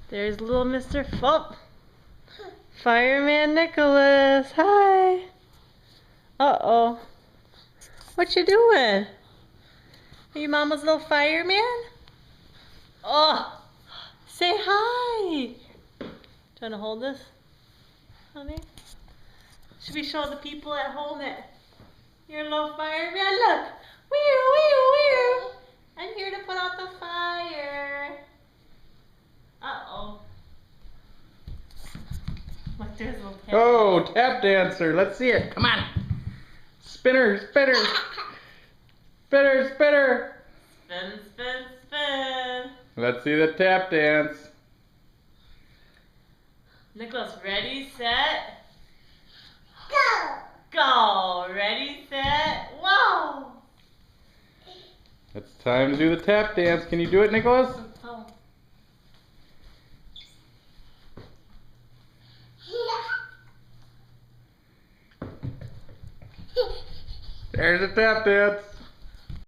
There's little Mr. Fulp. Fireman Nicholas. Hi. Uh-oh. What you doing? Are you Mama's little fireman? Oh, say hi. Do you want to hold this, honey? Should we show the people at home that you're a little fireman? Look. Wee, wee, wee. I'm here to put out the fire. Uh-oh. Look, there's a little tap. Oh, tap dancer. Let's see it. Come on. Spinner, spinner. Spinner, spinner. Spin, spin, spin. Let's see the tap dance. Nicholas, ready, set, go. Go. Ready, set, whoa. It's time to do the tap dance. Can you do it, Nicholas? Oh. There's a tap dance.